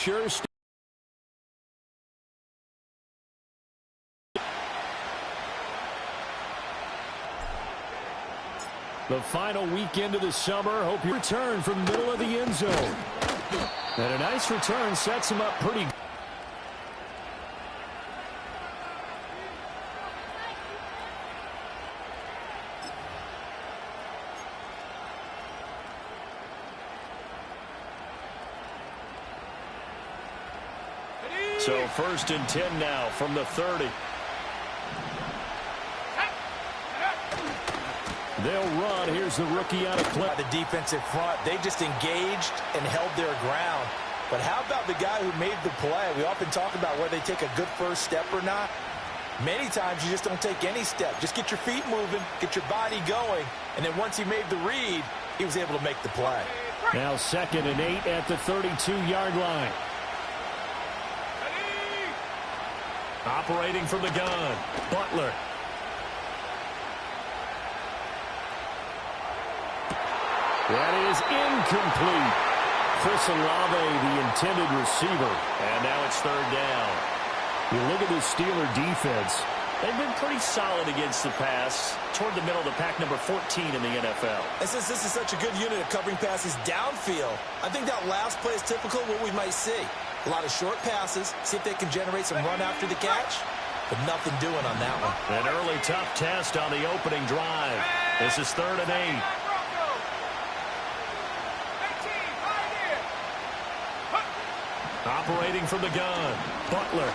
Sure. The final weekend of the summer. Hope you return from the middle of the end zone. And a nice return sets him up pretty good. So 1st and 10 now from the 30. They'll run. Here's the rookie out of play. The defensive front, they just engaged and held their ground. But how about the guy who made the play? We often talk about whether they take a good first step or not. Many times you just don't take any step. Just get your feet moving, get your body going, and then once he made the read, he was able to make the play. Now 2nd and 8 at the 32-yard line. Operating from the gun, Butler. That is incomplete. Chris Olave, the intended receiver. And now it's 3rd down. You look at the Steeler defense. They've been pretty solid against the pass toward the middle of the pack, number 14 in the NFL. And since this is such a good unit of covering passes downfield, I think that last play is typical of what we might see. A lot of short passes, see if they can generate some run after the catch, but nothing doing on that one. An early tough test on the opening drive. This is 3rd and 8. Operating from the gun, Butler.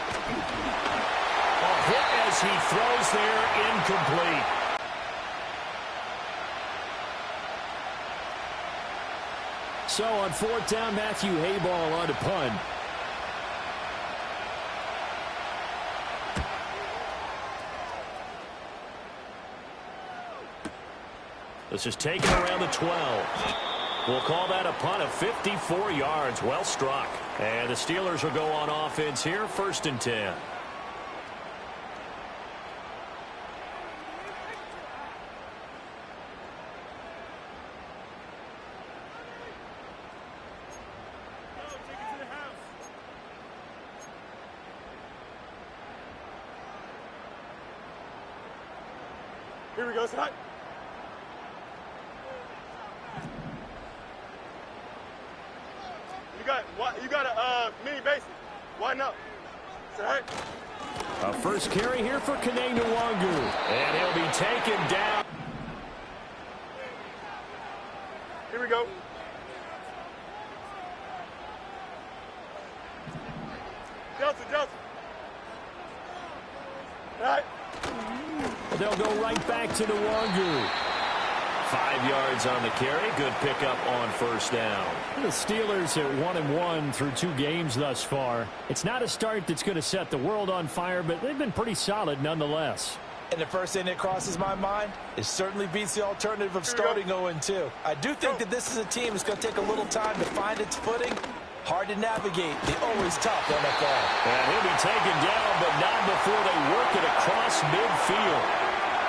A hit as he throws there, incomplete. So on 4th down, Matthew Hayball on to punt. This is taken around the 12. We'll call that a punt of 54 yards. Well struck. And the Steelers will go on offense here, 1st and 10. Here we go, Scott. You got a mini basic. Why not? Right. A first carry here for Kene Nwangu. And he'll be taken down. Here we go. Justin. All right. They'll go right back to Nwangu. 5 yards on the carry. Good pickup on 1st down. The Steelers are 1-1 through 2 games thus far. It's not a start that's going to set the world on fire, but they've been pretty solid nonetheless. And the first thing that crosses my mind, it certainly beats the alternative of starting 0-2. I do think that this is a team that's going to take a little time to find its footing. Hard to navigate the always tough NFL. And he'll be taken down, but not before they work it across midfield.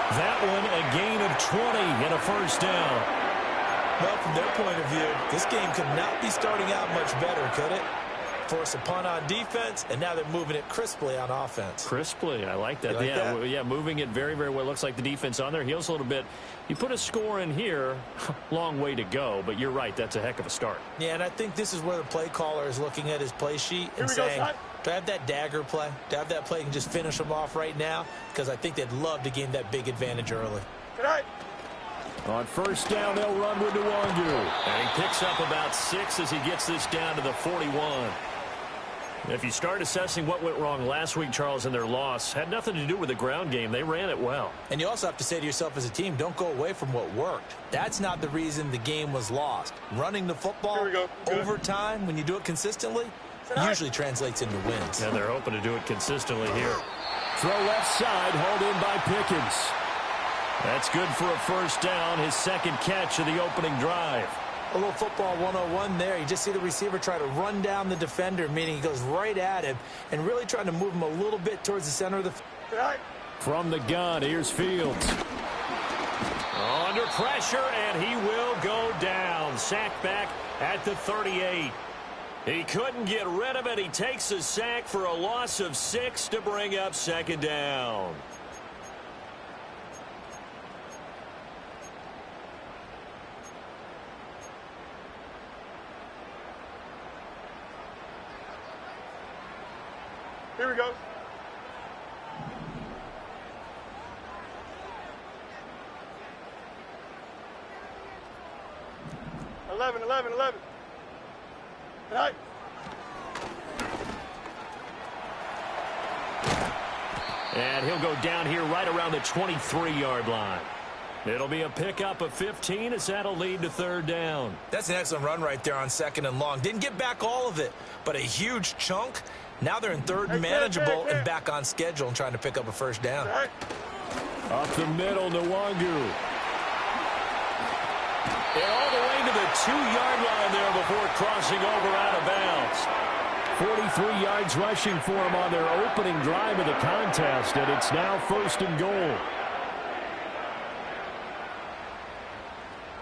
That one a gain of 20 and a 1st down. Well, from their point of view, this game could not be starting out much better, could it? Force a punt on defense, and now they're moving it crisply on offense. Crisply, I like that. Like that? Yeah, moving it very, very well. Looks like the defense on their heels a little bit. You put a score in here, long way to go, but you're right, that's a heck of a start. Yeah, and I think this is where the play caller is looking at his play sheet and saying, do I have that dagger play? Do I have that play and just finish them off right now? Because I think they'd love to gain that big advantage early. On 1st down, they'll run with Nwangu. And he picks up about 6 as he gets this down to the 41. If you start assessing what went wrong last week, Charles, in their loss, had nothing to do with the ground game. They ran it well. And you also have to say to yourself as a team, don't go away from what worked. That's not the reason the game was lost. Running the football over time, when you do it consistently, usually translates into wins. And they're hoping to do it consistently here. Throw left side, hauled in by Pickens. That's good for a 1st down, his 2nd catch of the opening drive. A little football 101 there. You just see the receiver try to run down the defender, meaning he goes right at him and really trying to move him a little bit towards the center of the field. From the gun, here's Fields. Under pressure, and he will go down. Sacked back at the 38. He couldn't get rid of it. He takes a sack for a loss of 6 to bring up second down. Here we go. Eleven. All right. And he'll go down here right around the 23-yard line. It'll be a pickup of 15 as that'll lead to third down. That's an excellent run right there on second and long. Didn't get back all of it, but a huge chunk. Now they're in third and manageable and back on schedule and trying to pick up a first down. Right. Up the middle, Nwangu. And all the way to the 2-yard line there before crossing over out of bounds. 43 yards rushing for him on their opening drive of the contest, and it's now first and goal.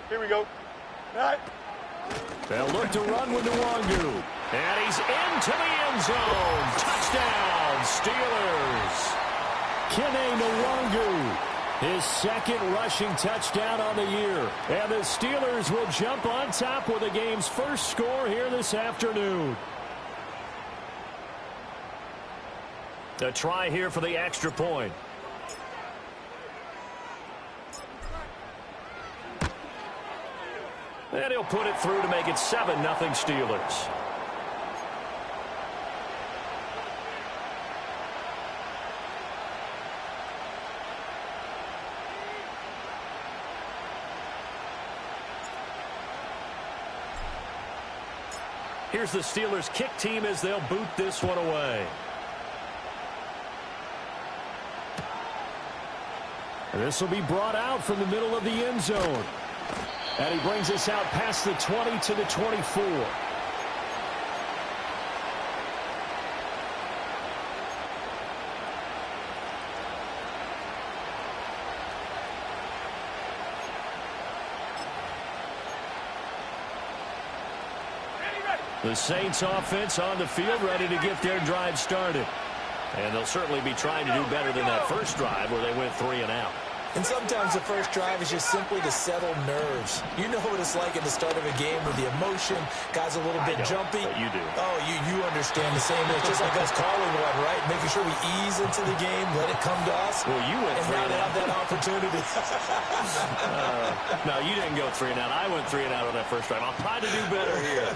Here we go. All right. They'll look to run with Nwangu. And he's into the end zone. Touchdown, Steelers. Kene Nwangu, his second rushing touchdown on the year. And the Steelers will jump on top with the game's first score here this afternoon. A try here for the extra point. And he'll put it through to make it 7-0 Steelers. Here's the Steelers kick team as they'll boot this one away. And this will be brought out from the middle of the end zone. And he brings us out past the 20 to the 24. The Saints offense on the field ready to get their drive started. And they'll certainly be trying to do better than that first drive where they went 3 and out. And sometimes the first drive is just simply to settle nerves. You know what it's like at the start of a game with the emotion. Guys a little bit jumpy. But you do. Oh, you understand the same. It's just like us calling one, right? Making sure we ease into the game, let it come to us. Well, you went and 3 now and they out. have that opportunity. No, you didn't go 3 and out. I went 3 and out on that first drive. I'll try to do better here.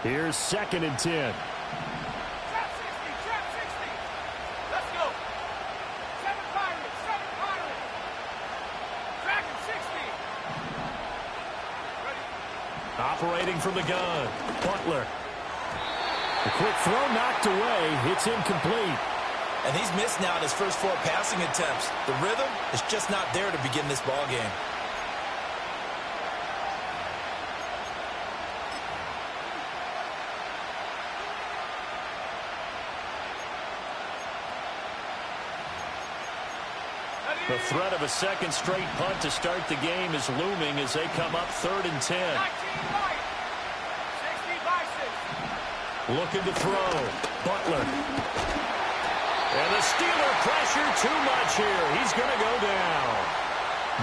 Here's 2nd and 10. Trap 60. Let's go. 7 Pirates. Dragon 60. Ready. Operating from the gun. Butler. The quick throw knocked away. It's incomplete. And he's missed now in his first 4 passing attempts. The rhythm is just not there to begin this ball game. The threat of a second straight punt to start the game is looming as they come up 3rd and 10. 19 right. 60 by 6. Looking to throw. Butler. And the Steeler pressure too much here. He's going to go down.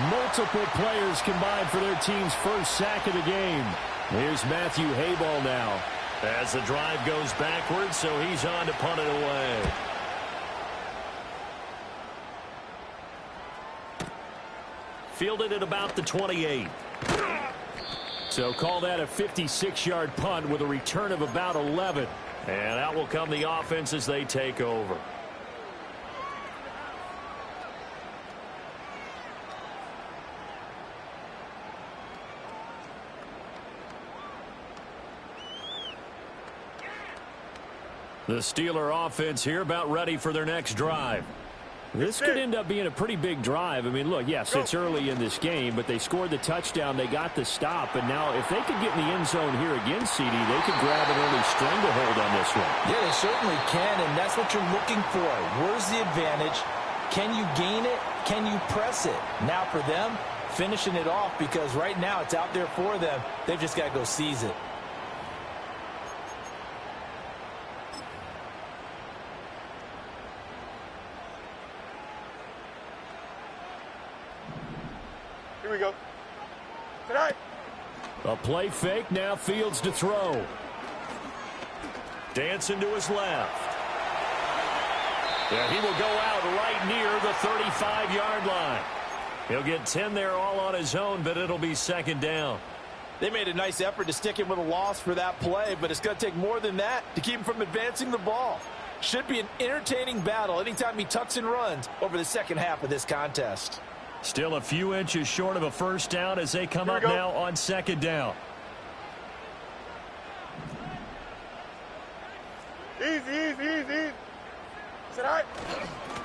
Multiple players combined for their team's first sack of the game. Here's Matthew Hayball now as the drive goes backwards, so he's on to punt it away. Fielded at about the 28. So call that a 56-yard punt with a return of about 11. And out will come the offense as they take over. The Steeler offense here about ready for their next drive. This could end up being a pretty big drive. I mean, look, yes, it's early in this game, but they scored the touchdown. They got the stop. And now if they could get in the end zone here again, CD, they could grab an early stranglehold on this one. Yeah, they certainly can, and that's what you're looking for. Where's the advantage? Can you gain it? Can you press it? Now for them, finishing it off, because right now it's out there for them. They've just got to go seize it. Here we go. Tonight. A play fake, now Fields to throw. Dancing to his left. Yeah, he will go out right near the 35-yard line. He'll get 10 there all on his own, but it'll be second down. They made a nice effort to stick him with a loss for that play, but it's going to take more than that to keep him from advancing the ball. Should be an entertaining battle anytime he tucks and runs over the second half of this contest. Still a few inches short of a first down as they come up now on second down. Easy. Tonight.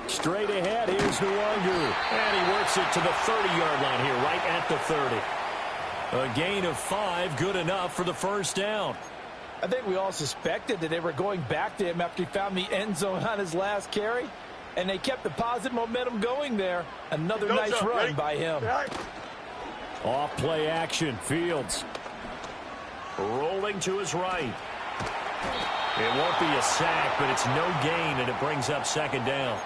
Straight ahead, here's Nwangu. And he works it to the 30-yard line here, right at the 30. A gain of 5, good enough for the first down. I think we all suspected that they were going back to him after he found the end zone on his last carry. And they kept the positive momentum going there. Another nice run by him. Off play action, Fields. Rolling to his right. It won't be a sack, but it's no gain, and it brings up second down.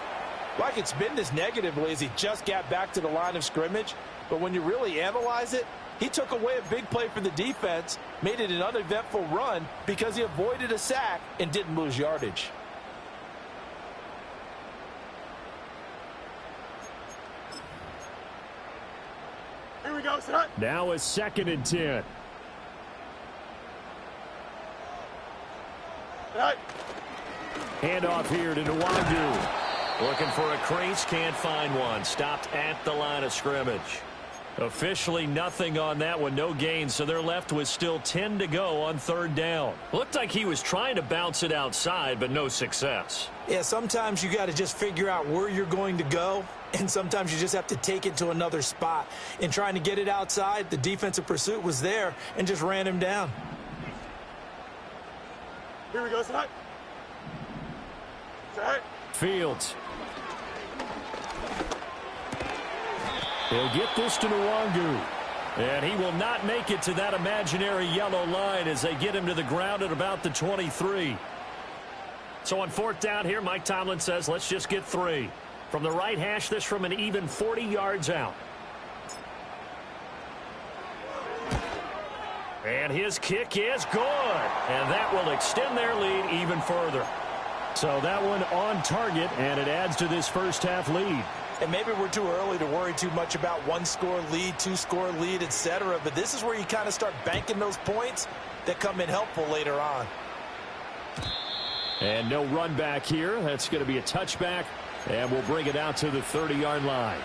Well, I could spin this negatively as he just got back to the line of scrimmage. But when you really analyze it, he took away a big play for the defense, made it an uneventful run because he avoided a sack and didn't lose yardage. Here we go, son. Now a 2nd and 10. Tonight. Handoff here to Nwangu. Looking for a crease, can't find one. Stopped at the line of scrimmage. Officially nothing on that one, no gain, so they're left with still 10 to go on third down. Looked like he was trying to bounce it outside, but no success. Yeah, sometimes you got to just figure out where you're going to go, and sometimes you just have to take it to another spot. In trying to get it outside, the defensive pursuit was there and just ran him down. Here we go, son. Tonight. Fields. He'll get this to Nwangu. And he will not make it to that imaginary yellow line as they get him to the ground at about the 23. So on fourth down here, Mike Tomlin says, let's just get 3. From the right hash, this from an even 40 yards out. And his kick is good. And that will extend their lead even further. So that one on target, and it adds to this first half lead. And maybe we're too early to worry too much about 1-score lead, 2-score lead, etc. But this is where you kind of start banking those points that come in helpful later on. And no run back here. That's going to be a touchback, and we'll bring it out to the 30-yard line.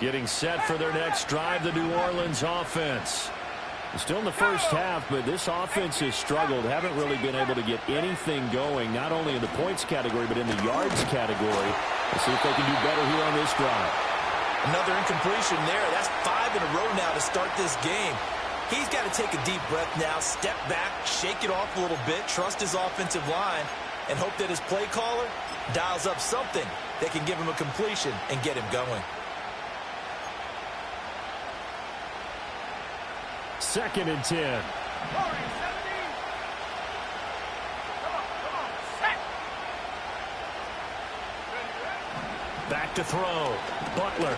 Getting set for their next drive, the New Orleans offense. Still in the first half, but this offense has struggled. Haven't really been able to get anything going, not only in the points category, but in the yards category. Let's see if they can do better here on this drive. Another incompletion there. That's 5 in a row now to start this game. He's got to take a deep breath now, step back, shake it off a little bit, trust his offensive line, and hope that his play caller dials up something that can give him a completion and get him going. 2nd and 10. Back to throw. Butler.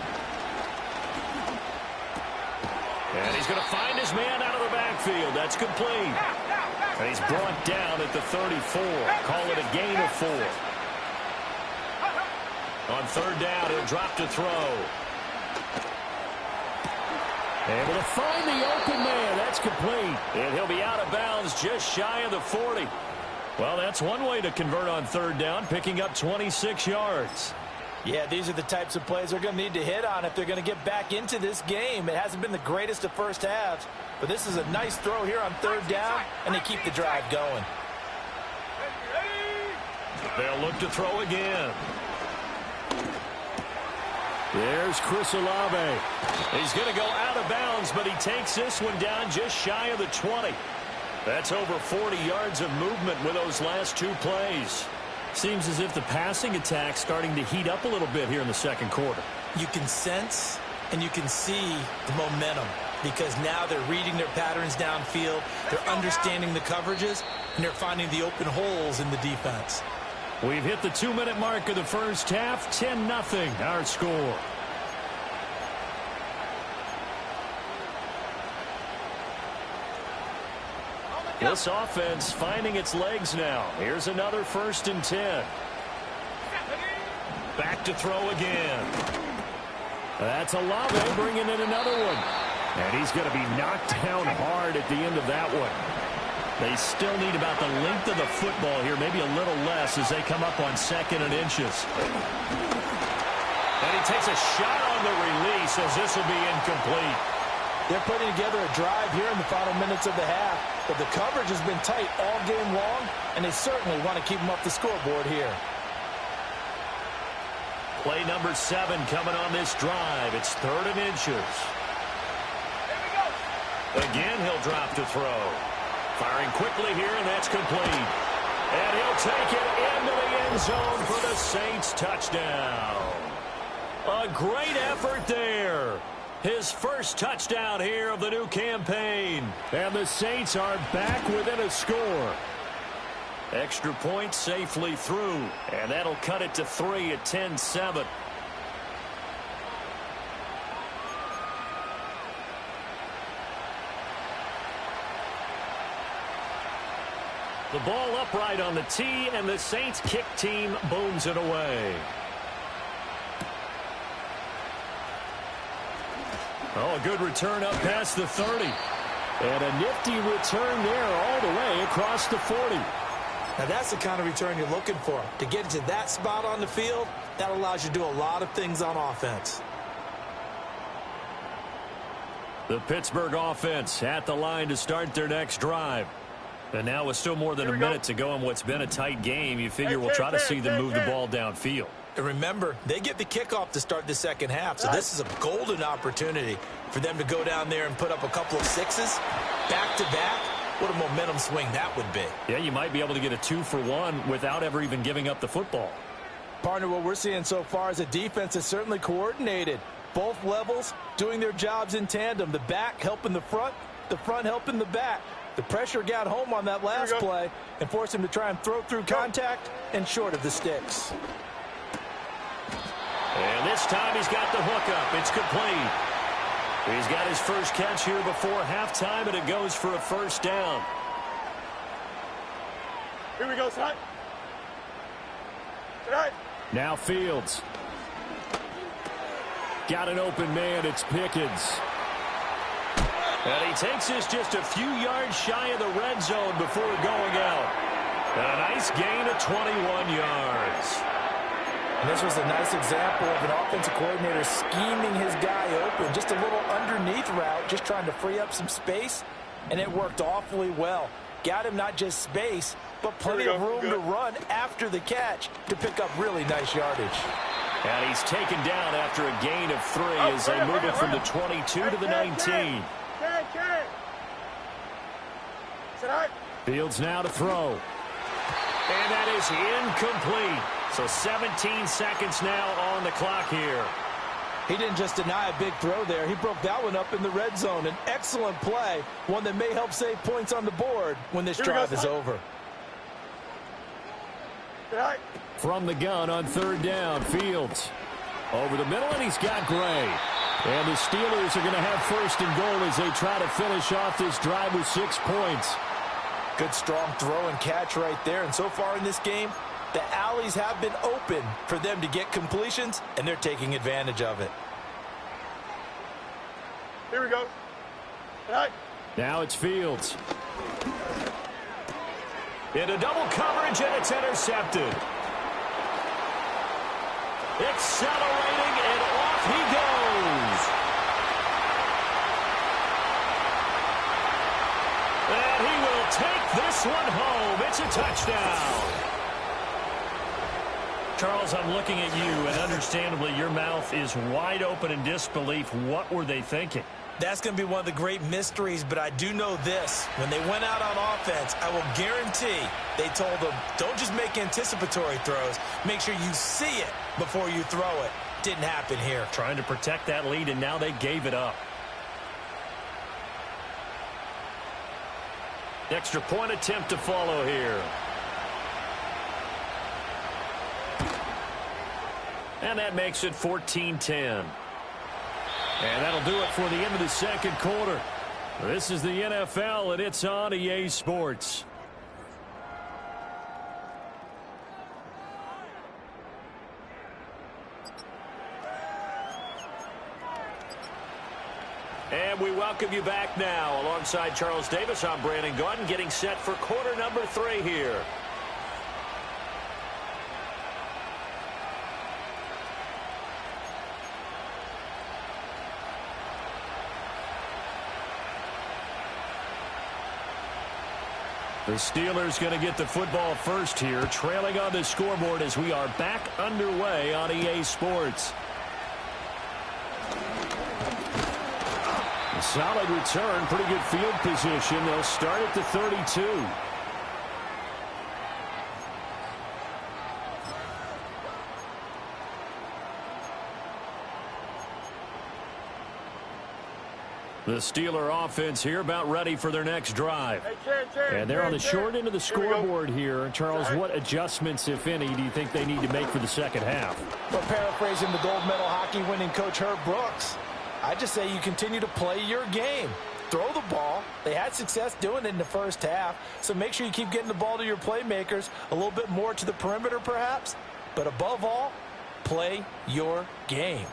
And he's going to find his man out of the backfield. That's complete. And he's brought down at the 34. Call it a gain of 4. On third down, he'll drop to throw. Able to find the open man. That's complete. And he'll be out of bounds just shy of the 40. Well, that's one way to convert on third down, picking up 26 yards. Yeah, these are the types of plays they're going to need to hit on if they're going to get back into this game. It hasn't been the greatest of first halves, but this is a nice throw here on third down, and they keep the drive going. They'll look to throw again. There's Chris Olave. He's going to go out of bounds, but he takes this one down just shy of the 20. That's over 40 yards of movement with those last two plays. Seems as if the passing attack's starting to heat up a little bit here in the second quarter. You can sense and you can see the momentum because now they're reading their patterns downfield, they're understanding the coverages, and they're finding the open holes in the defense. We've hit the 2-minute mark of the first half. 10-0 our score. This offense finding its legs now. Here's another 1st and 10. Back to throw again. That's Olave bringing in another one. And he's going to be knocked down hard at the end of that one. They still need about the length of the football here, maybe a little less as they come up on 2nd and inches. And he takes a shot on the release as this will be incomplete. They're putting together a drive here in the final minutes of the half, but the coverage has been tight all game long, and they certainly want to keep them up the scoreboard here. Play number 7 coming on this drive. It's 3rd and inches. Again, he'll drop to throw. Firing quickly here, and that's complete. And he'll take it into the end zone for the Saints touchdown. A great effort there. His first touchdown here of the new campaign. And the Saints are back within a score. Extra point safely through. And that'll cut it to 3 at 10-7. The ball upright on the tee, and the Saints kick team booms it away. Oh, a good return up past the 30. And a nifty return there all the way across the 40. Now that's the kind of return you're looking for. To get to that spot on the field, that allows you to do a lot of things on offense. The Pittsburgh offense at the line to start their next drive. And now with still more than a minute to go in what's been a tight game, you figure we'll try to see them move the ball downfield. And remember, they get the kickoff to start the second half, so this is a golden opportunity for them to go down there and put up a couple of sixes back-to-back. What a momentum swing that would be. Yeah, you might be able to get a 2-for-1 without ever even giving up the football. Partner, what we're seeing so far is a defense that's certainly coordinated. Both levels doing their jobs in tandem. The back helping the front helping the back. The pressure got home on that last play and forced him to try and throw through contact and short of the sticks. And this time he's got the hookup. It's complete. He's got his first catch here before halftime, and it goes for a first down. Here we go, son. Tonight. Now Fields. Got an open man. It's Pickens. And he takes this just a few yards shy of the red zone before going out. And a nice gain of 21 yards. And this was a nice example of an offensive coordinator scheming his guy open. Just a little underneath route, just trying to free up some space. And it worked awfully well. Got him not just space, but plenty of room to run after the catch to pick up really nice yardage. And he's taken down after a gain of 3 as they move it from the 22 to the 19. Fields now to throw. And that is incomplete. So 17 seconds now on the clock here. He didn't just deny a big throw there. He broke that one up in the red zone. An excellent play, one that may help save points on the board when this drive is over. From the gun on 3rd down, Fields. Over the middle, and he's got Gray. And the Steelers are going to have 1st and goal as they try to finish off this drive with 6 points. Good strong throw and catch right there. And so far in this game, the alleys have been open for them to get completions, and they're taking advantage of it. Here we go. Now it's Fields. Into double coverage, and it's intercepted. Accelerating, and off he goes. And he will take this one home. It's a touchdown. Charles, I'm looking at you, and understandably, your mouth is wide open in disbelief. What were they thinking? That's going to be one of the great mysteries, but I do know this. When they went out on offense, I will guarantee they told them, don't just make anticipatory throws. Make sure you see it before you throw it. Didn't happen here. Trying to protect that lead, and now they gave it up. Extra point attempt to follow here. And that makes it 14-10. And that'll do it for the end of the second quarter. This is the NFL, and it's on EA Sports. And we welcome you back now. Alongside Charles Davis, I'm Brandon Gaudin, getting set for quarter number 3 here. The Steelers going to get the football first here, trailing on the scoreboard as we are back underway on EA Sports. A solid return, pretty good field position. They'll start at the 32. The Steeler offense here about ready for their next drive. And they're on the short end of the scoreboard here. Charles, what adjustments, if any, do you think they need to make for the second half? Well, paraphrasing the gold medal hockey winning coach Herb Brooks, I just say you continue to play your game. Throw the ball. They had success doing it in the first half, so make sure you keep getting the ball to your playmakers, a little bit more to the perimeter perhaps, but above all, play your game.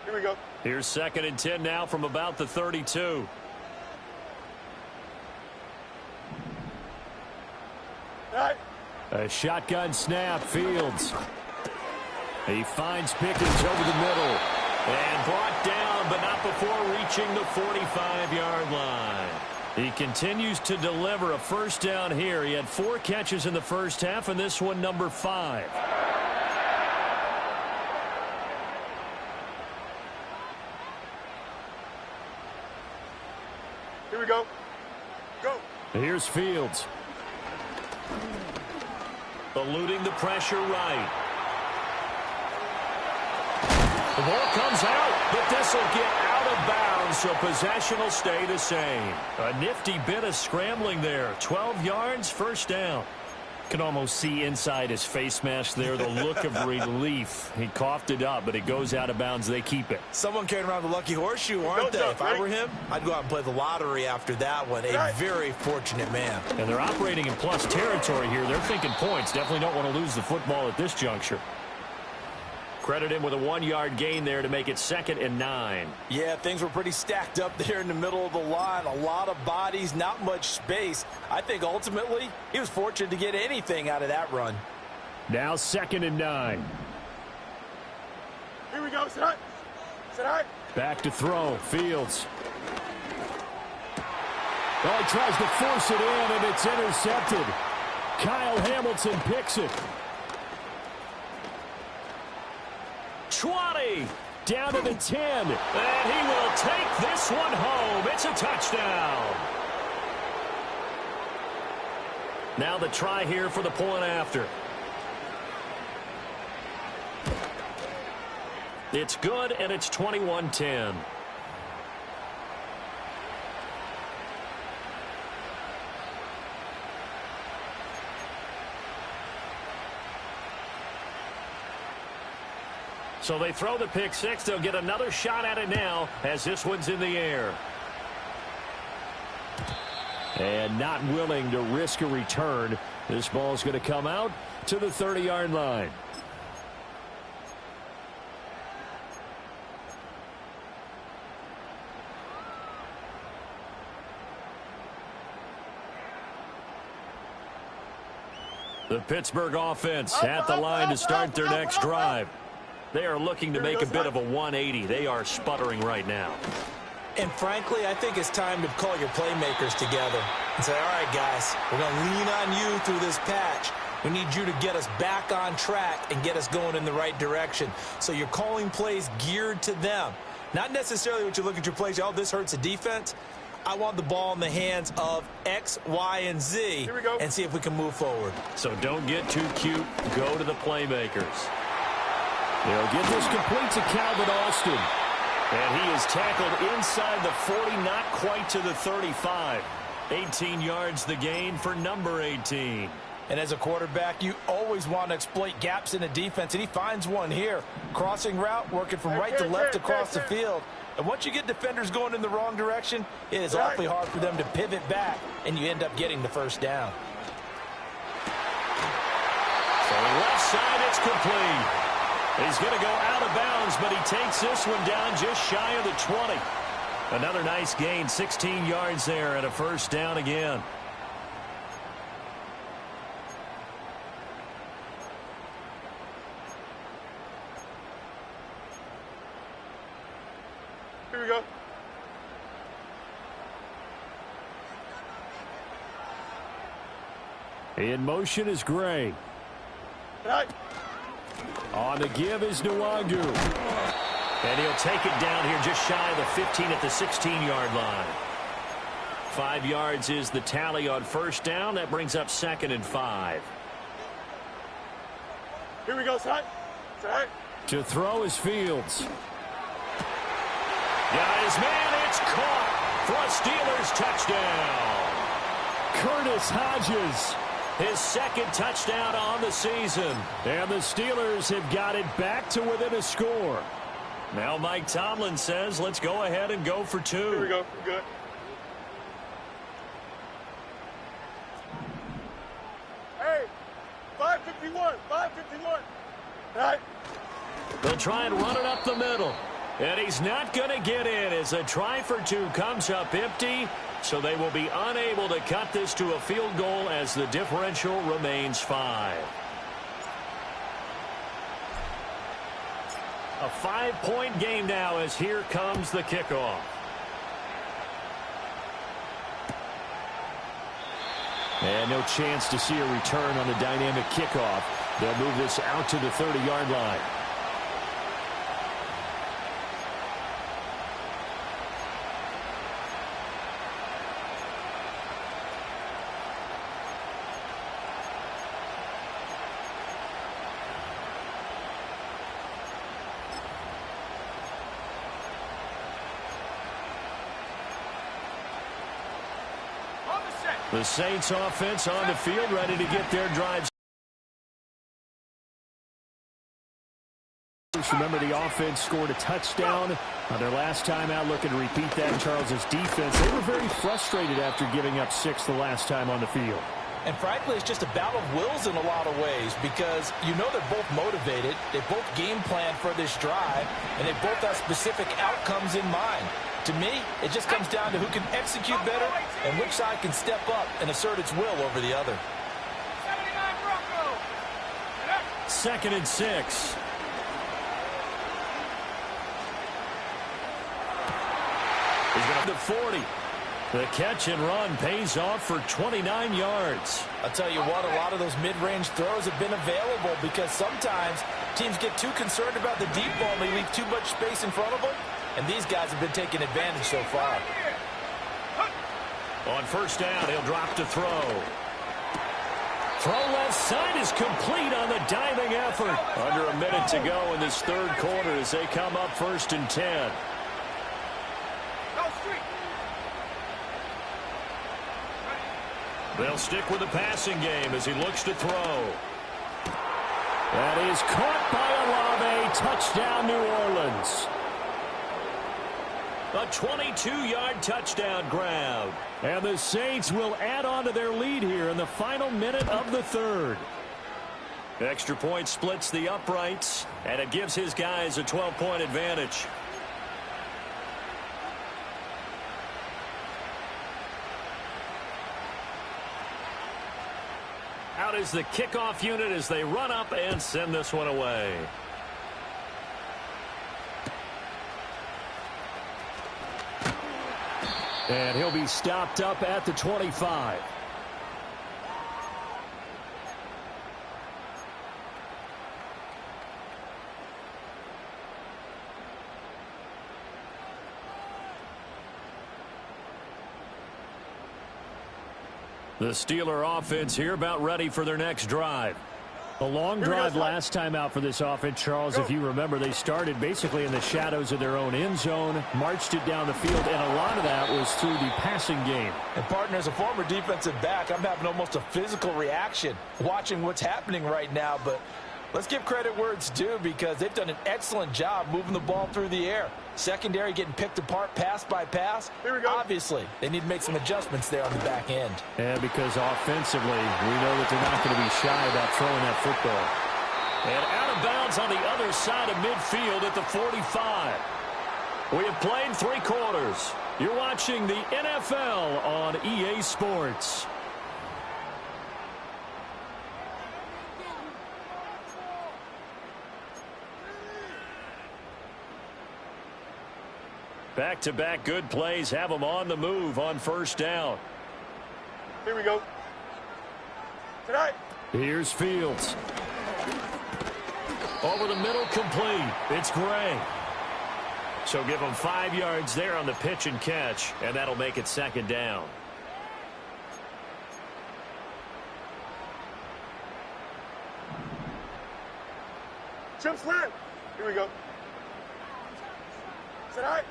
Here we go. Here's 2nd and 10 now from about the 32. All right. A shotgun snap, Fields. He finds Pickens over the middle. And brought down, but not before reaching the 45-yard line. He continues to deliver a first down here. He had 4 catches in the first half, and this one number 5. Here we go. Go. Here's Fields. Eluding the pressure right. The ball comes out, but this will get out of bounds, so possession will stay the same. A nifty bit of scrambling there. 12 yards, first down. Can almost see inside his face mask there the look of relief. He coughed it up, but it goes out of bounds. They keep it. Someone carrying around the lucky horseshoe, aren't they? If I were him, I'd go out and play the lottery after that one. A very fortunate man. And they're operating in plus territory here. They're thinking points. Definitely don't want to lose the football at this juncture. Credit him with a 1-yard gain there to make it 2nd and 9. Yeah, things were pretty stacked up there in the middle of the line. A lot of bodies, not much space. I think ultimately he was fortunate to get anything out of that run. Now 2nd and 9. Here we go. Sit high. Sit high. Back to throw. Fields. Well, he tries to force it in, and it's intercepted. Kyle Hamilton picks it. 20, down to the 10, and he will take this one home. It's a touchdown. Now the try here for the point after. It's good, and it's 21-10. So they throw the pick six. They'll get another shot at it now as this one's in the air. And not willing to risk a return. This ball's going to come out to the 30-yard line. The Pittsburgh offense at the line to start their next drive. They are looking to make a bit of a 180. They are sputtering right now. And frankly, I think it's time to call your playmakers together. and say, all right, guys, we're going to lean on you through this patch. We need you to get us back on track and get us going in the right direction. So you're calling plays geared to them. Not necessarily what you look at your plays, oh, this hurts the defense. I want the ball in the hands of X, Y, and Z and see if we can move forward. So don't get too cute. Go to the playmakers. They'll get this complete to Calvin Austin. And he is tackled inside the 40, not quite to the 35. 18 yards the gain for number 18. And as a quarterback, you always want to exploit gaps in the defense, and he finds one here. Crossing route, working from right to left across the field. And once you get defenders going in the wrong direction, it is awfully hard for them to pivot back, and you end up getting the first down. So left side, it's complete. He's going to go out of bounds, but he takes this one down just shy of the 20. Another nice gain, 16 yards there, and a first down again. Here we go. In motion is Gray. Right. On the give is Nwangu. And he'll take it down here just shy of the 15 at the 16-yard line. 5 yards is the tally on first down. That brings up 2nd and 5. Here we go, side. Side. To throw is Fields. Got his man. It's caught for a Steelers touchdown. Curtis Hodges. His 2nd touchdown on the season. And the Steelers have got it back to within a score. Now Mike Tomlin says, let's go ahead and go for 2. Here we go. We're good. Hey, 5:51. 5:51. Right. They'll try and run it up the middle. And he's not going to get in as a try for 2 comes up empty. So they will be unable to cut this to a field goal as the differential remains 5. A 5-point game now as here comes the kickoff. And no chance to see a return on the dynamic kickoff. They'll move this out to the 30-yard line. The Saints offense on the field, ready to get their drives. Remember, the offense scored a touchdown on their last time out, looking to repeat that. Charles's defense, they were very frustrated after giving up 6 the last time on the field. And frankly, it's just a battle of wills in a lot of ways because you know they're both motivated. They both game plan for this drive, and they both have specific outcomes in mind. To me, it just comes down to who can execute better and which side can step up and assert its will over the other. 2nd and 6. He's going to the 40. The catch and run pays off for 29 yards. I'll tell you what, a lot of those mid-range throws have been available because sometimes teams get too concerned about the deep ball and they leave too much space in front of them. And these guys have been taking advantage so far. On first down, he'll drop to throw. Throw left side is complete on the diving effort. Under a minute to go in this 3rd quarter as they come up 1st and 10. They'll stick with the passing game as he looks to throw. That is caught by Olave. Touchdown, New Orleans. A 22-yard touchdown grab. And the Saints will add on to their lead here in the final minute of the 3rd. Extra point splits the uprights, and it gives his guys a 12-point advantage. Out is the kickoff unit as they run up and send this one away. And he'll be stopped up at the 25. The Steeler offense here about ready for their next drive. A long drive last time out for this offense, Charles. If you remember, they started basically in the shadows of their own end zone, marched it down the field, and a lot of that was through the passing game. And, partner, as a former defensive back, I'm having almost a physical reaction watching what's happening right now. But let's give credit where it's due because they've done an excellent job moving the ball through the air. Secondary getting picked apart pass by pass. Here we go. Obviously, they need to make some adjustments there on the back end. And because offensively, we know that they're not going to be shy about throwing that football. And out of bounds on the other side of midfield at the 45. We have played 3 quarters. You're watching the NFL on EA Sports. Back-to-back good plays have them on the move on first down. Here we go. Tonight. Here's Fields. Over the middle, complete. It's Gray. So give them 5 yards there on the pitch and catch, and that'll make it second down. Chip slant. Here we go. Tonight.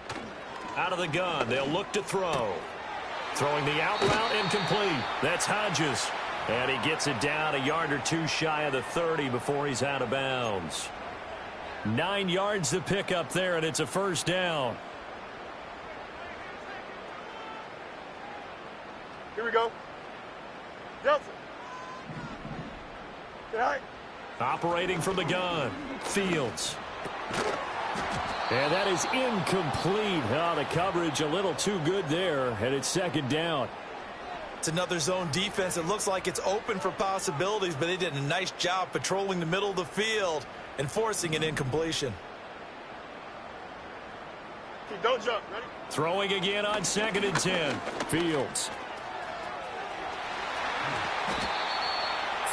Out of the gun, they'll look to throw. Throwing the out route incomplete. That's Hodges. And he gets it down a yard or 2 shy of the 30 before he's out of bounds. 9 yards to pick up there, and it's a first down. Here we go. Delta. Tonight. Operating from the gun. Fields. And that is incomplete. Oh, the coverage a little too good there, and it's second down. It's another zone defense. It looks like it's open for possibilities, but they did a nice job patrolling the middle of the field and forcing an incompletion. Don't jump. Ready? Throwing again on 2nd and 10. Fields.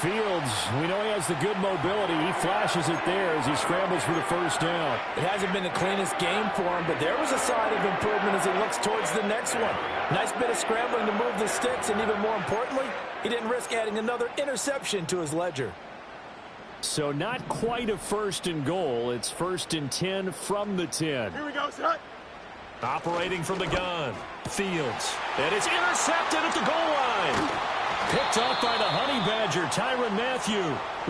Fields, we know he has the good mobility. He flashes it there as he scrambles for the first down. It hasn't been the cleanest game for him, but there was a sign of improvement as he looks towards the next one. Nice bit of scrambling to move the sticks, and even more importantly, he didn't risk adding another interception to his ledger. So not quite a 1st and goal. It's 1st and 10 from the 10. Here we go, son. Operating from the gun. Fields. And it's intercepted at the goal line. Picked off by the Honey Badger, Tyrann Mathieu.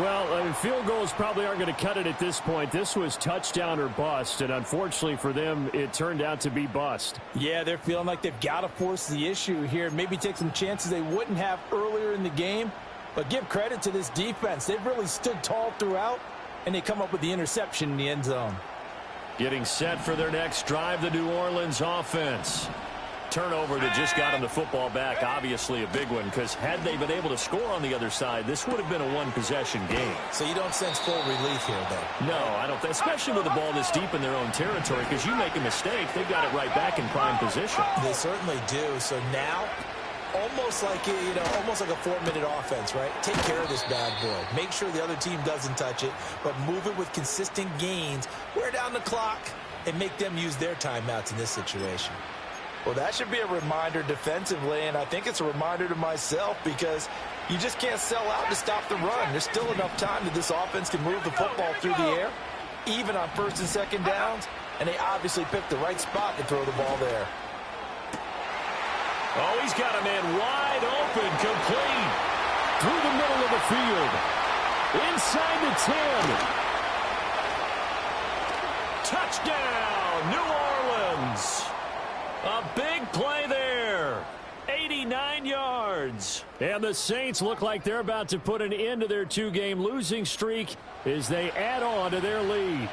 Well, field goals probably aren't going to cut it at this point. This was touchdown or bust, and unfortunately for them, it turned out to be bust. Yeah, they're feeling like they've got to force the issue here, maybe take some chances they wouldn't have earlier in the game. But give credit to this defense. They've really stood tall throughout, and they come up with the interception in the end zone. Getting set for their next drive, the New Orleans offense. Turnover that just got them the football back, obviously a big one, because had they been able to score on the other side, this would have been a one-possession game. So you don't sense full relief here, though? No, I don't. Especially with the ball this deep in their own territory, because you make a mistake, they've got it right back in prime position. They certainly do. So now, almost like almost like a 4-minute offense, right? Take care of this bad boy. Make sure the other team doesn't touch it, but move it with consistent gains. Wear down the clock and make them use their timeouts in this situation. Well, that should be a reminder defensively, and I think it's a reminder to myself because you just can't sell out to stop the run. There's still enough time that this offense can move the football through the air, even on 1st and 2nd downs, and they obviously picked the right spot to throw the ball there. Oh, he's got a man wide open, complete. Through the middle of the field. Inside the 10. Touchdown, New Orleans. A big play there. 89 yards. And the Saints look like they're about to put an end to their 2-game losing streak as they add on to their lead.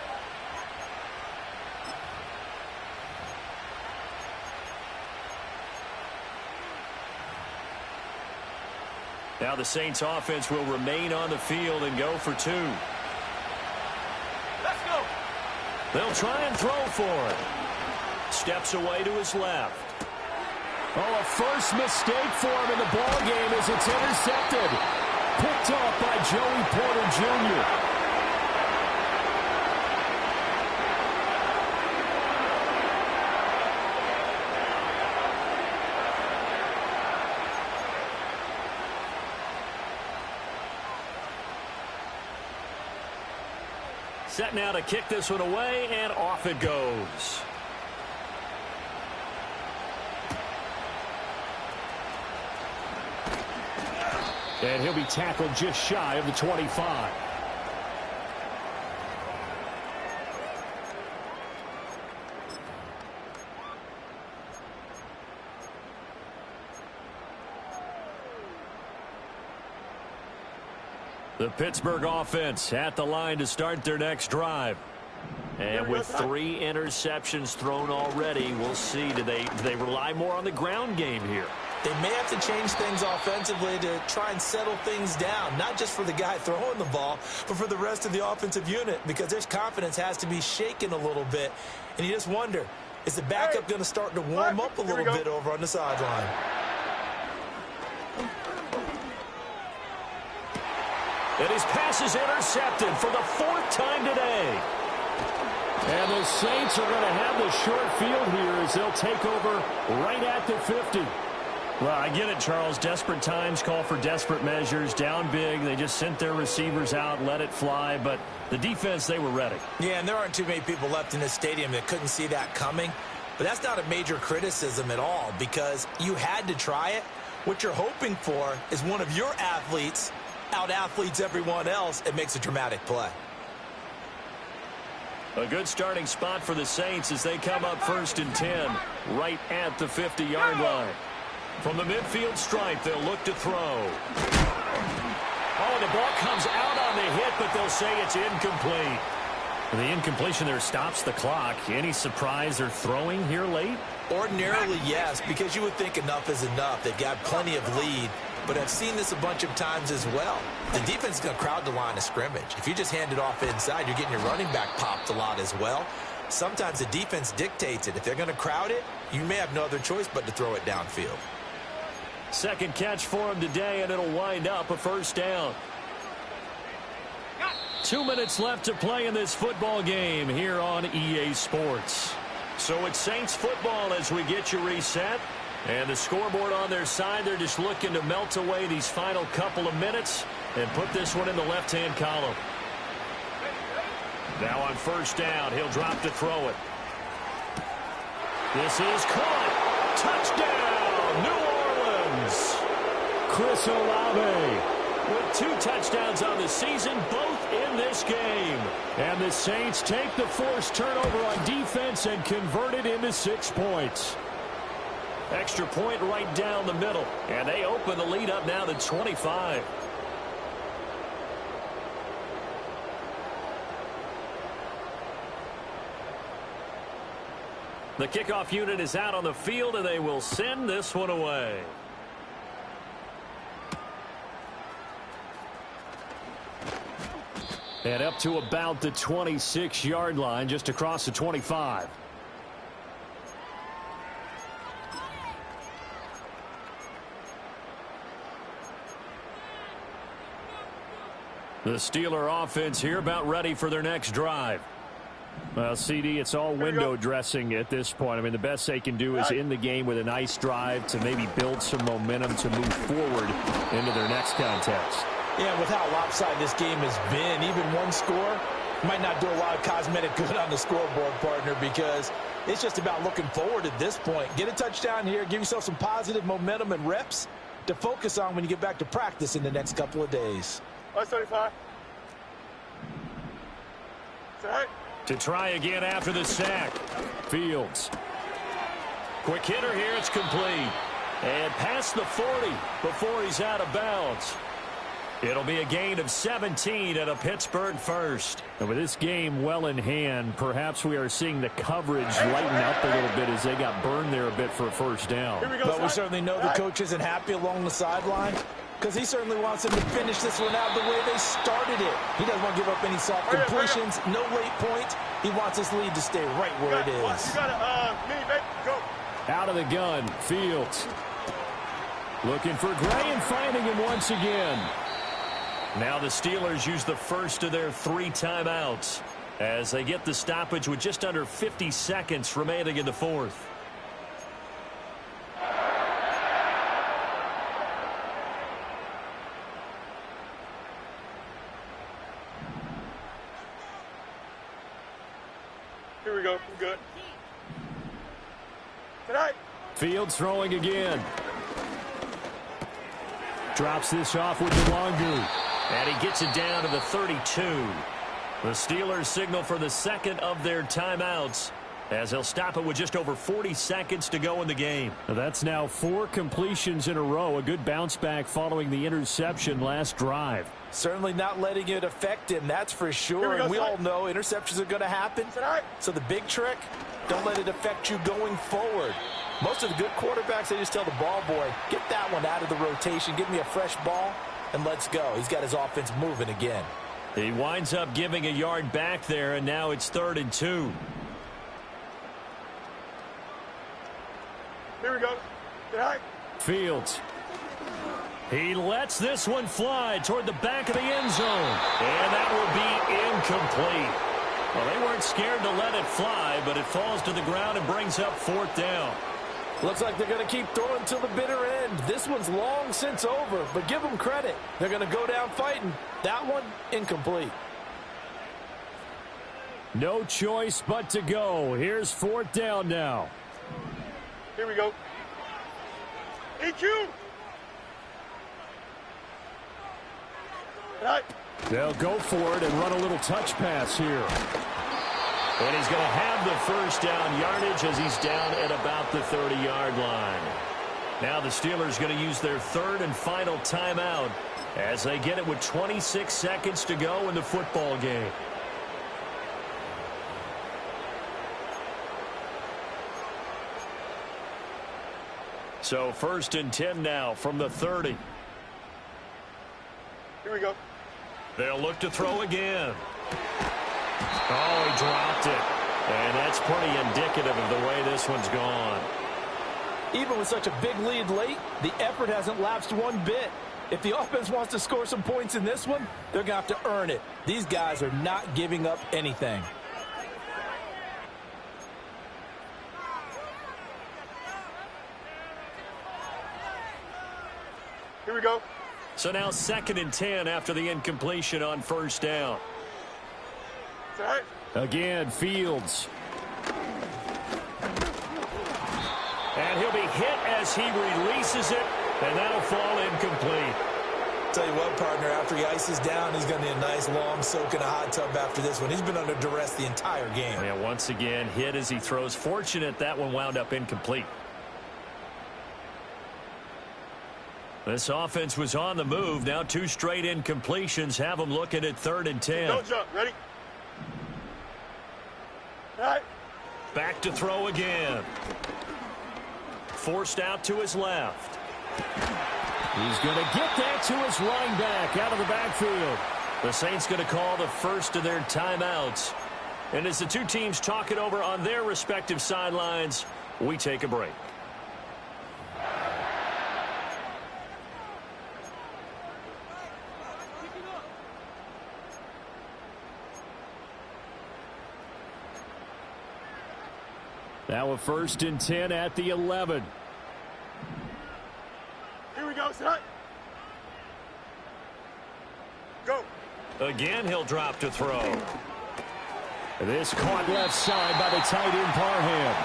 Now the Saints offense will remain on the field and go for 2. Let's go. They'll try and throw for it. Steps away to his left. Oh, a first mistake for him in the ball game as it's intercepted. Picked off by Joey Porter Jr. Set now to kick this one away, and off it goes. And he'll be tackled just shy of the 25. The Pittsburgh offense at the line to start their next drive. And with 3 interceptions thrown already, we'll see. Do they rely more on the ground game here? They may have to change things offensively to try and settle things down, not just for the guy throwing the ball, but for the rest of the offensive unit, because their confidence has to be shaken a little bit. And you just wonder, is the backup going to start to warm up a little bit over on the sideline? And his pass is intercepted for the 4th time today. And the Saints are going to have the short field here as they'll take over right at the 50. Well, I get it, Charles. Desperate times call for desperate measures. Down big, they just sent their receivers out, let it fly. But the defense, they were ready. Yeah, and there aren't too many people left in this stadium that couldn't see that coming. But that's not a major criticism at all because you had to try it. What you're hoping for is one of your athletes out-athletes everyone else and makes a dramatic play. A good starting spot for the Saints as they come up 1st and 10 right at the 50-yard line. From the midfield stripe, they'll look to throw. Oh, the ball comes out on the hit, but they'll say it's incomplete. The incompletion there stops the clock. Any surprise they're throwing here late? Ordinarily, yes, because you would think enough is enough. They've got plenty of lead. But I've seen this a bunch of times as well. The defense is going to crowd the line of scrimmage. If you just hand it off inside, you're getting your running back popped a lot as well. Sometimes the defense dictates it. If they're going to crowd it, you may have no other choice but to throw it downfield. Second catch for him today, and it'll wind up a 1st down. 2 minutes left to play in this football game here on EA Sports. So it's Saints football as we get you reset. And the scoreboard on their side, they're just looking to melt away these final couple of minutes and put this one in the left-hand column. Now on 1st down, he'll drop to throw it. This is caught. Touchdown, New Orleans. Chris Olave with 2 touchdowns on the season, both in this game. And the Saints take the forced turnover on defense and convert it into 6 points. Extra point right down the middle. And they open the lead up now to 25. The kickoff unit is out on the field, and they will send this one away. And up to about the 26-yard line, just across the 25. The Steeler offense here about ready for their next drive. Well, CD, it's all window dressing at this point. I mean, the best they can do is in the game with a nice drive to maybe build some momentum to move forward into their next contest. Yeah, with how lopsided this game has been, even one score might not do a lot of cosmetic good on the scoreboard, partner, because it's just about looking forward at this point. Get a touchdown here, give yourself some positive momentum and reps to focus on when you get back to practice in the next couple of days. 35. Set. To try again after the sack. Fields. Quick hitter here. It's complete. And past the 40 before he's out of bounds. It'll be a gain of 17 and a Pittsburgh first. And with this game well in hand, perhaps we are seeing the coverage lighten up a little bit as they got burned there a bit for a 1st down. But we certainly know the coach isn't happy along the sideline, because he certainly wants them to finish this one out the way they started it. He doesn't want to give up any soft completions, no late points. He wants this lead to stay right where it is. You got a mini baby, go. Out of the gun, Fields. Looking for Gray and finding him once again. Now the Steelers use the first of their 3 timeouts as they get the stoppage with just under 50 seconds remaining in the fourth. Here we go. We're good. Tonight. Fields throwing again. Drops this off with Nwangu. And he gets it down to the 32. The Steelers signal for the second of their timeouts as they'll stop it with just over 40 seconds to go in the game. That's now 4 completions in a row. A good bounce back following the interception last drive. Certainly not letting it affect him, that's for sure. And we all know interceptions are going to happen. So the big trick, don't let it affect you going forward. Most of the good quarterbacks, they just tell the ball boy, get that one out of the rotation, give me a fresh ball, and let's go. He's got his offense moving again. He winds up giving a yard back there, and now it's 3rd and 2. Here we go. Tonight. Fields. He lets this one fly toward the back of the end zone. And that will be incomplete. Well, they weren't scared to let it fly, but it falls to the ground and brings up 4th down. Looks like they're going to keep throwing till the bitter end. This one's long since over, but give them credit. They're going to go down fighting. That one, incomplete. No choice but to go. Here's 4th down now. Here we go. EQ. Tonight. They'll go for it and run a little touch pass here. And he's going to have the first down yardage as he's down at about the 30-yard line. Now the Steelers going to use their 3rd and final timeout as they get it with 26 seconds to go in the football game. So 1st and 10 now from the 30. Here we go. They'll look to throw again. Oh, he dropped it. And that's pretty indicative of the way this one's gone. Even with such a big lead late, the effort hasn't lapsed one bit. If the offense wants to score some points in this one, they're going to have to earn it. These guys are not giving up anything. Here we go. So now 2nd and 10 after the incompletion on 1st down. Tonight. Again, Fields. And he'll be hit as he releases it, and that'll fall incomplete. Tell you what, partner, after he ices down, he's going to need a nice long soak in a hot tub after this one. He's been under duress the entire game. Yeah, once again, hit as he throws. Fortunate that one wound up incomplete. This offense was on the move. Now 2 straight incompletions have them looking at 3rd and 10. Don't jump. Ready? All right. Back to throw again. Forced out to his left. He's going to get that to his running back out of the backfield. The Saints going to call the first of their timeouts. And as the 2 teams talk it over on their respective sidelines, we take a break. Now a 1st and 10 at the 11. Here we go, son. Go. Again, he'll drop to throw. This caught left side by the tight end Parham.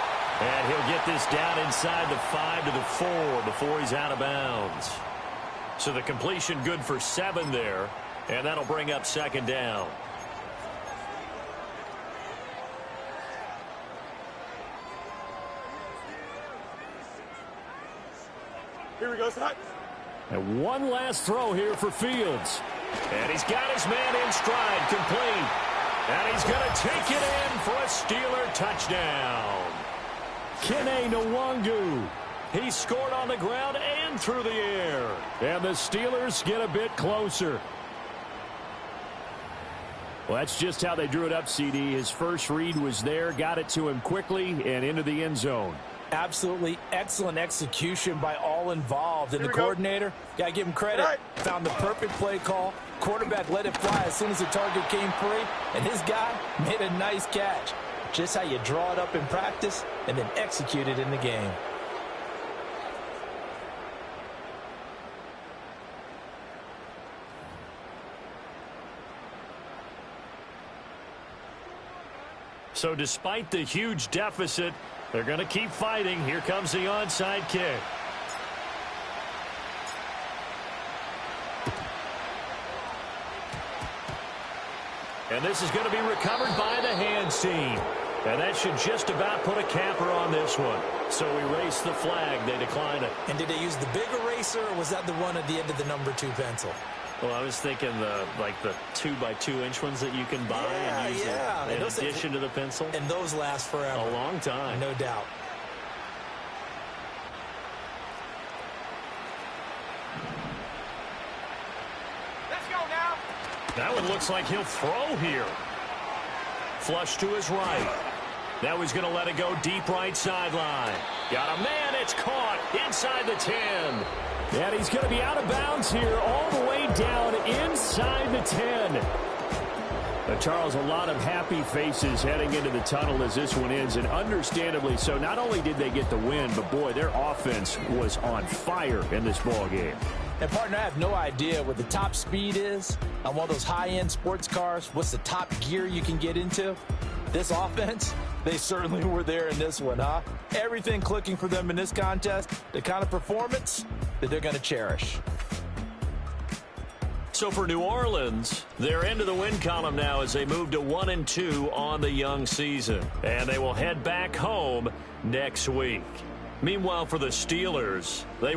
And he'll get this down inside the 5 to the 4 before he's out of bounds. So the completion good for 7 there. And that'll bring up 2nd down. Here we go, son. And one last throw here for Fields. And he's got his man in stride, complete. And he's going to take it in for a Steeler touchdown. Kene Nwangu. He scored on the ground and through the air. And the Steelers get a bit closer. Well, that's just how they drew it up, CD. His first read was there, got it to him quickly and into the end zone. Absolutely excellent execution by all involved. And the coordinator, got to give him credit, found the perfect play call. Quarterback let it fly as soon as the target came free, and his guy made a nice catch. Just how you draw it up in practice and then execute it in the game. So despite the huge deficit, they're going to keep fighting. Here comes the onside kick. And this is going to be recovered by the hands team. And that should just about put a capper on this one. So erase the flag. They decline it. And did they use the big eraser, or was that the one at the end of the number 2 pencil? Well, I was thinking the 2x2-inch ones that you can buy and use in addition to the pencil. And those last forever. A long time. No doubt. Let's go now. That one looks like he'll throw here. Flush to his right. Now he's going to let it go deep right sideline. Got a man. It's caught inside the 10. And he's going to be out of bounds here all the way down inside the 10. Now, Charles, a lot of happy faces heading into the tunnel as this one ends, and understandably so. Not only did they get the win, but, boy, their offense was on fire in this ball game. And, partner, I have no idea what the top speed is on one of those high-end sports cars. What's the top gear you can get into? This offense, they certainly were there in this one, huh? Everything clicking for them in this contest, the kind of performance that they're going to cherish. So for New Orleans, they're into the win column now as they move to 1-2 on the young season. And they will head back home next week. Meanwhile, for the Steelers, they won.